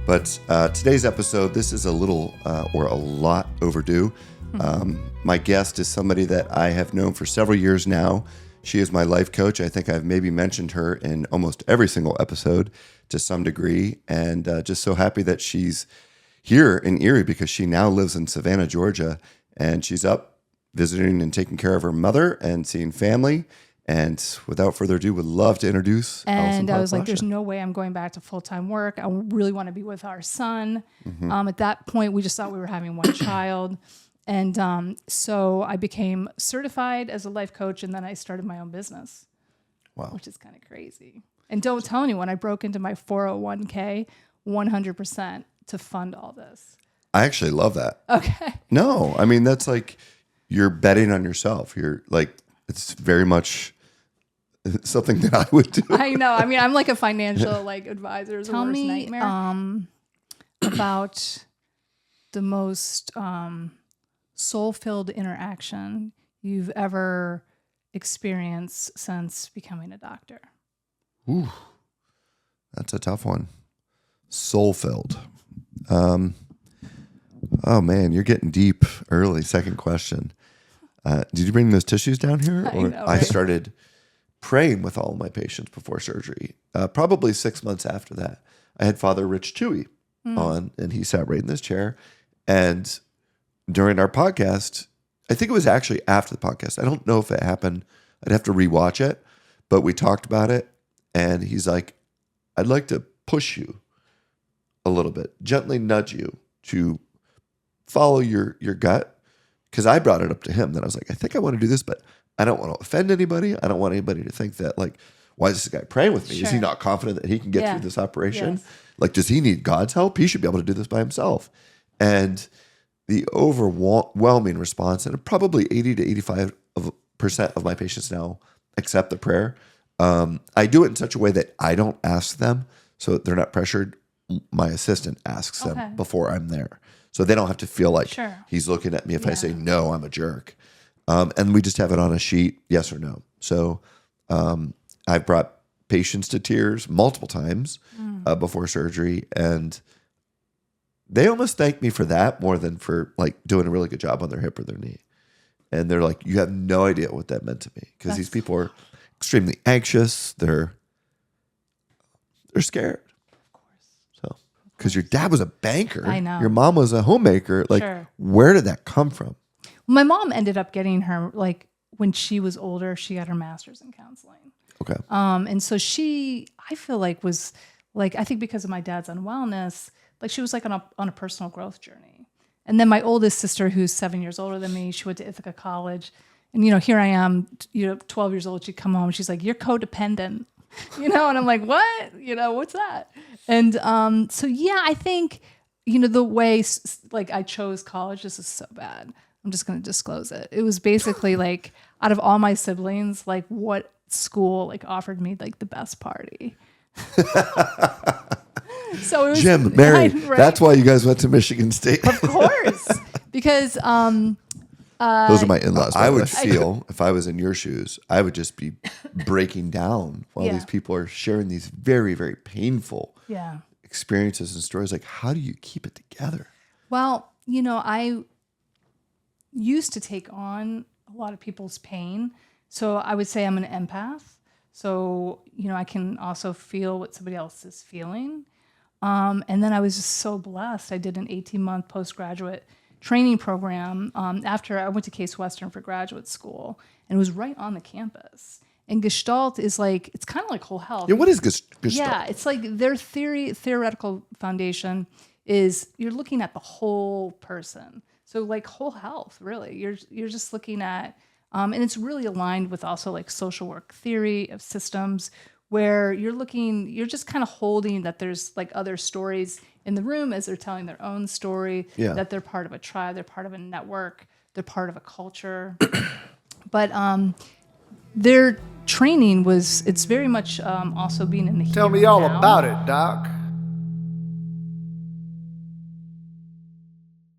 But today's episode, this is a little or a lot overdue. My guest is somebody that I have known for several years now. She is my life coach. I think I've maybe mentioned her in almost every single episode to some degree. And just so happy that she's here in Erie because she now lives in Savannah, Georgia. And she's up visiting and taking care of her mother and seeing family. And without further ado, would love to introduce Allison I was like, Parr-Plasha. there's no way I'm going back to full-time work. I really want to be with our son. At that point, we just thought we were having one child. And so I became certified as a life coach, and then I started my own business. Wow. Which is kind of crazy. And don't tell anyone, I broke into my 401k 100% to fund all this. I actually love that. Okay. No, I mean, that's like you're betting on yourself. You're like, it's very much something that I would do. I know. I mean, I'm like a financial advisor's Tell worst me nightmare. About the most soul-filled interaction you've ever experienced since becoming a doctor. Ooh, that's a tough one. Soul-filled. Oh man, you're getting deep early. Second question. Did you bring those tissues down here? I know, I right? started praying with all of my patients before surgery. Probably 6 months after that, I had Father Rich Chewy on, and he sat right in this chair. And during our podcast, I think it was actually after the podcast. I don't know if it happened. I'd have to rewatch it, but we talked about it. And he's like, I'd like to push you a little bit, gently nudge you to follow your gut. Because I brought it up to him. Then I was like, I think I want to do this, but I don't want to offend anybody. I don't want anybody to think that, like, why is this guy praying with me? Is he Sure. not confident that he can get through this operation? Yes. Like, does he need God's help? He should be able to do this by himself. And the overwhelming response, and probably 80 to 85% of my patients now accept the prayer. I do it in such a way that I don't ask them, so they're not pressured. My assistant asks Okay. them before I'm there. So they don't have to feel like Sure. he's looking at me if I say no, I'm a jerk. And we just have it on a sheet, yes or no. So I've brought patients to tears multiple times before surgery, and they almost thank me for that more than for like doing a really good job on their hip or their knee. And they're like, you have no idea what that meant to me, because these people are extremely anxious. They're scared. Because your dad was a banker. I know. Your mom was a homemaker. Like, Sure. where did that come from? My mom ended up getting her, when she was older, she got her master's in counseling. Okay. And so she, I feel like was I think because of my dad's unwellness, she was on a personal growth journey. And then my oldest sister, who's 7 years older than me, she went to Ithaca College. And, here I am, 12 years old. She'd come home. She's like, you're codependent, and I'm like, what? What's that? And so, yeah, I think, the way I chose college, this is so bad. I'm just going to disclose it. It was basically out of all my siblings, what school offered me the best party. So it was Jim, Mary, right? that's why you guys went to Michigan State. Of course, because Those are my in-laws. I would feel, if I was in your shoes, I would just be breaking down while Yeah. these people are sharing these very, very painful yeah. experiences and stories. Like, how do you keep it together? Well, I used to take on a lot of people's pain. So I would say I'm an empath. So, I can also feel what somebody else is feeling. And then I was just so blessed. I did an 18-month postgraduate training program after I went to Case Western for graduate school, and it was right on the campus. And Gestalt is it's kind of like whole health. Yeah, what is Gestalt? Yeah, it's their theoretical foundation is you're looking at the whole person. So whole health, really. You're just looking at, and it's really aligned with also social work theory of systems, where you're just kind of holding that there's other stories in the room as they're telling their own story, that they're part of a tribe, they're part of a network, they're part of a culture. But their training it's very much also being in the Tell here me all and now. about it, Doc.